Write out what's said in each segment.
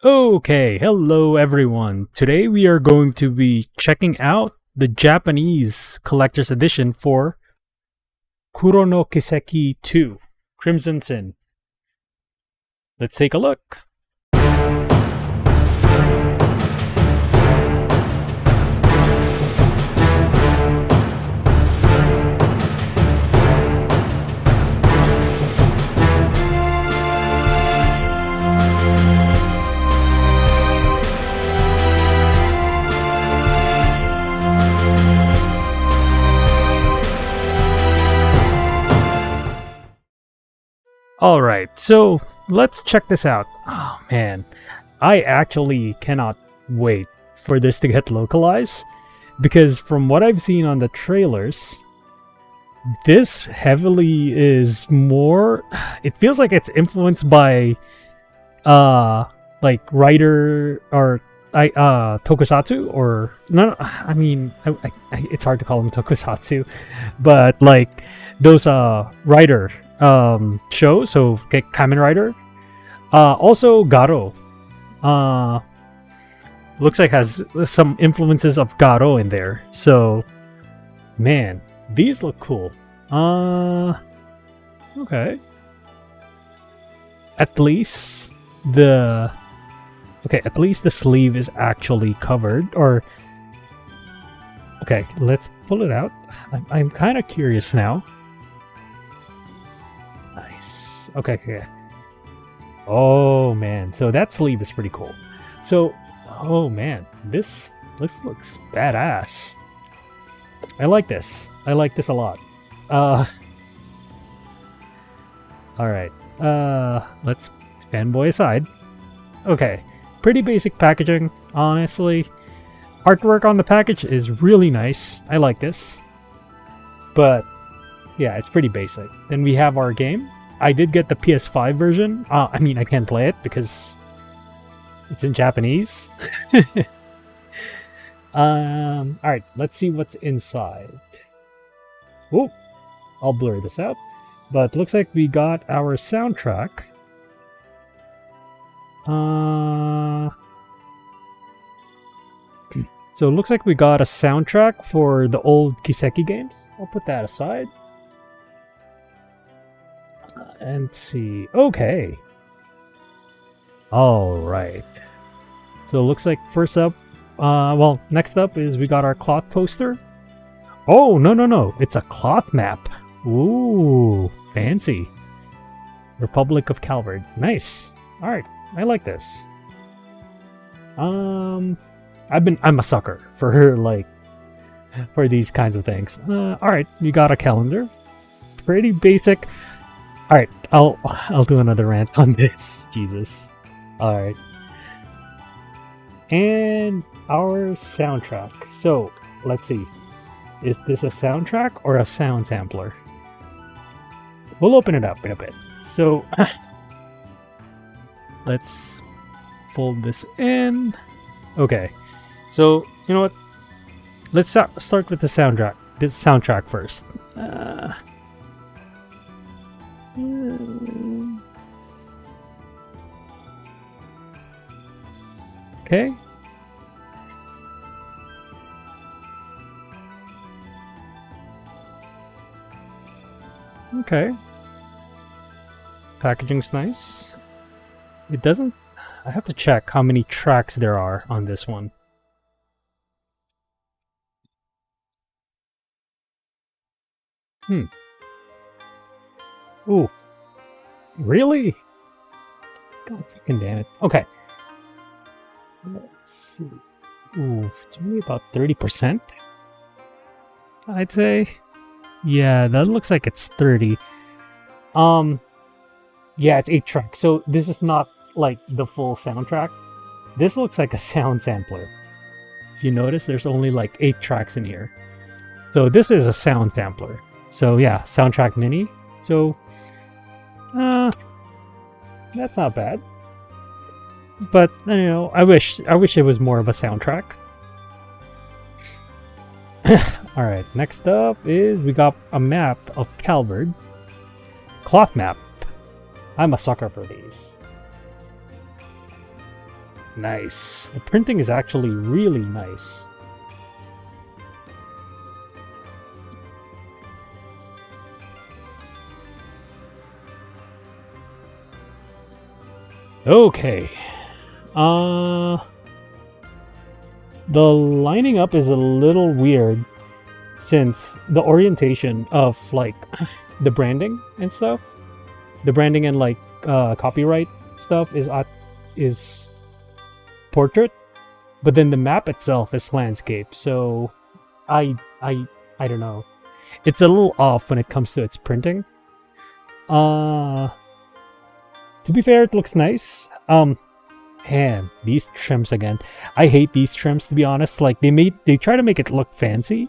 Okay, hello everyone. Today we are going to be checking out the Japanese collector's edition for Kuro no Kiseki 2, Crimson Sin. Let's take a look. Alright, so let's check this out. Oh man, I actually cannot wait for this to get localized because from what I've seen on the trailers, this heavily is more. It feels like it's influenced by like writer or tokusatsu or no, I mean it's hard to call them tokusatsu, but like those writer shows. So okay, Kamen Rider, also Garo, looks like has some influences of Garo in there. So man, these look cool. Okay, at least the sleeve is actually covered. Or okay, let's pull it out. I'm kind of curious now. Nice. Okay. Oh man, so that sleeve is pretty cool. So, oh man, this looks badass. I like this. I like this a lot. All right. Let's fanboy aside. Okay, pretty basic packaging, honestly. Artwork on the package is really nice. I like this. But yeah, it's pretty basic. Then we have our game. I did get the PS5 version. I mean, I can't play it because it's in Japanese. Alright, let's see what's inside. Oh, I'll blur this out. But looks like we got our soundtrack. So it looks like we got a soundtrack for the old Kiseki games. I'll put that aside. And see. Okay. Alright. So it looks like first up, next up is we got our cloth poster. Oh, no. It's a cloth map. Ooh, fancy. Republic of Calvard. Nice. Alright, I like this. I'm a sucker for these kinds of things. Alright, we got a calendar. Pretty basic. Alright, I'll do another rant on this. Jesus. Alright. And our soundtrack. So, let's see. Is this a soundtrack or a sound sampler? We'll open it up in a bit. So, let's fold this in. Okay. So, you know what? Let's start with the soundtrack. This soundtrack first. Okay. Okay. Packaging's nice. It doesn't... I have to check how many tracks there are on this one. Ooh. Really? God freaking damn it. Okay. Let's see. Ooh, it's only about 30%. I'd say. Yeah, that looks like it's 30. Yeah, it's 8 tracks. So this is not like the full soundtrack. This looks like a sound sampler. If you notice, there's only like 8 tracks in here. So this is a sound sampler. So yeah, soundtrack mini. So that's not bad. But you know, I wish it was more of a soundtrack. Alright, next up is we got a map of Calvard. Cloth map. I'm a sucker for these. Nice. The printing is actually really nice. Okay. The lining up is a little weird since the orientation of like the branding and stuff, the branding and like copyright stuff is portrait, but then the map itself is landscape. So I don't know. It's a little off when it comes to its printing. To be fair, it looks nice. Man, these trims again. I hate these trims, to be honest. Like they try to make it look fancy,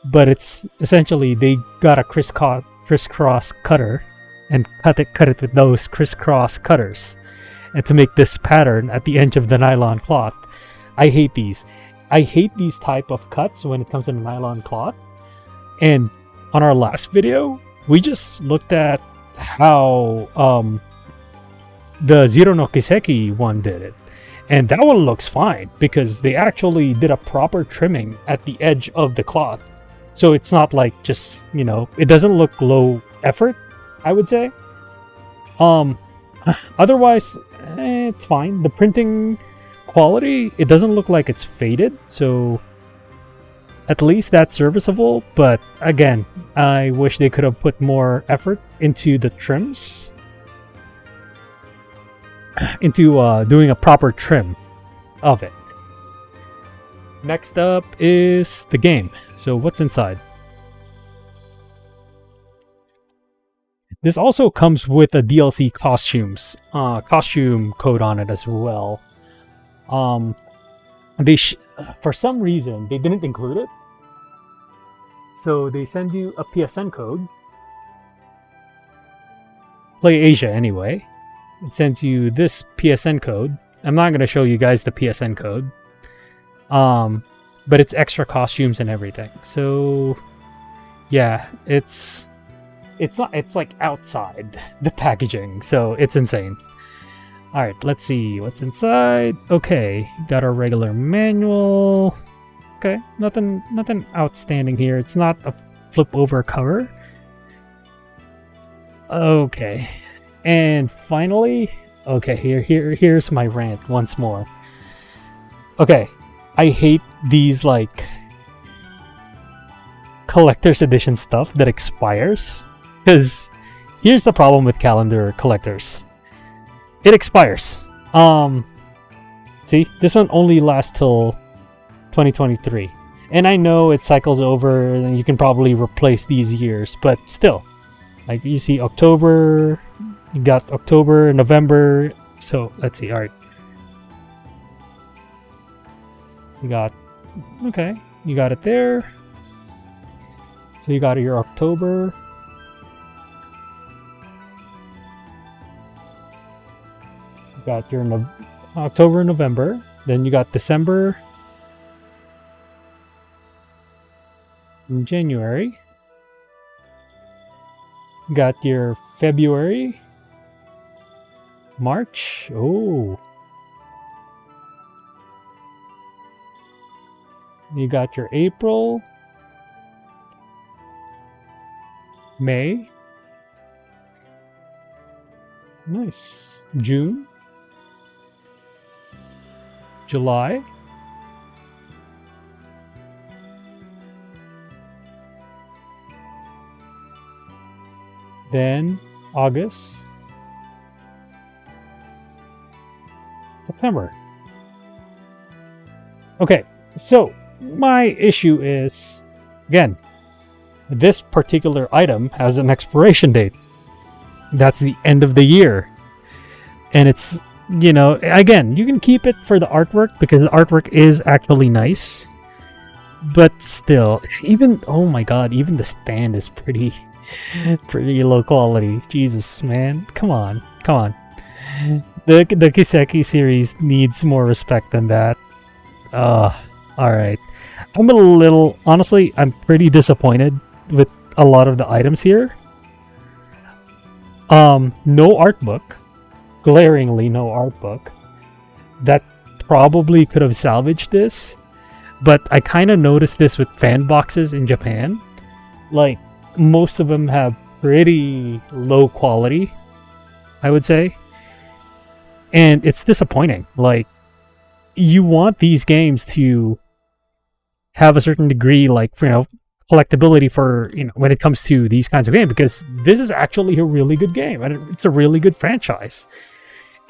but it's essentially they got a crisscross cutter and cut it with those crisscross cutters, and to make this pattern at the edge of the nylon cloth. I hate these. I hate these type of cuts when it comes to nylon cloth. And on our last video, we just looked at how the Zero no Kiseki one did it. And that one looks fine because they actually did a proper trimming at the edge of the cloth. So it's not like just, you know, it doesn't look low effort, I would say. Otherwise, it's fine. The printing quality, it doesn't look like it's faded. So at least that's serviceable. But again, I wish they could have put more effort into the trims, into doing a proper trim of it. Next up is the game. So what's inside? This also comes with a DLC costume code on it as well. For some reason they didn't include it, so they send you a PSN code. Play Asia anyway. It sends you this PSN code. I'm not going to show you guys the PSN code. But it's extra costumes and everything. So yeah, it's like outside the packaging. So it's insane. All right, let's see what's inside. Okay, got our regular manual. Okay, nothing outstanding here. It's not a flip over cover. Okay. And finally, okay, here's my rant once more. Okay, I hate these like collector's edition stuff that expires, because here's the problem with calendar collectors. It expires. See, this one only lasts till 2023. And I know it cycles over and you can probably replace these years, but still. Like you see October, you got October, November. So let's see. All right. You got it there. So you got your October. You got your October, November. Then you got December, and January. You got your February, March. Oh. You got your April, May. Nice. June, July, then August, September. Okay, so my issue is, again, this particular item has an expiration date. That's the end of the year. And it's, you know, again, you can keep it for the artwork because the artwork is actually nice. But still, even, oh my god, even the stand is pretty low quality. Jesus, man. Come on. The Kiseki series needs more respect than that. Alright. Honestly, I'm pretty disappointed with a lot of the items here. No art book. Glaringly no art book. That probably could have salvaged this, but I kind of noticed this with fan boxes in Japan. Like, most of them have pretty low quality, I would say. And it's disappointing. Like, you want these games to have a certain degree, like, collectability for, when it comes to these kinds of games, because this is actually a really good game and it's a really good franchise.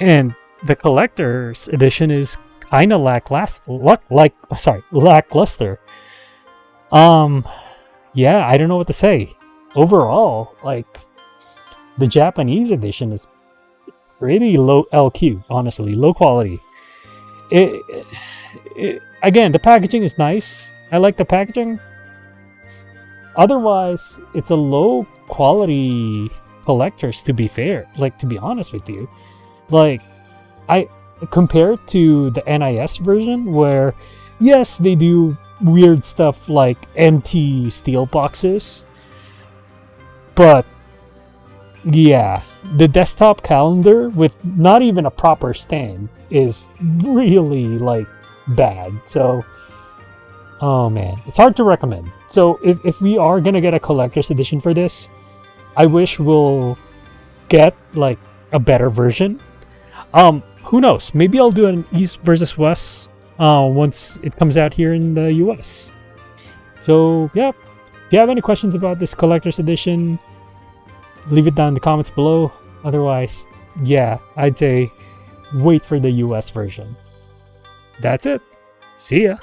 And the collector's edition is kind of lackluster. Yeah, I don't know what to say. Overall, like, the Japanese edition is pretty low LQ, honestly, low quality. Again, the packaging is nice. I like the packaging. Otherwise, it's a low quality collectors, to be fair. Like, to be honest with you. Like, compared to the NIS version, where, yes, they do weird stuff like empty steel boxes, but yeah, the desktop calendar with not even a proper stand is really, like, bad. So, oh man, it's hard to recommend. So if we are gonna get a collector's edition for this, I wish we'll get, like, a better version. Who knows? Maybe I'll do an East versus West once it comes out here in the US. So, yeah. If you have any questions about this collector's edition, leave it down in the comments below. Otherwise, yeah, I'd say wait for the US version. That's it. See ya.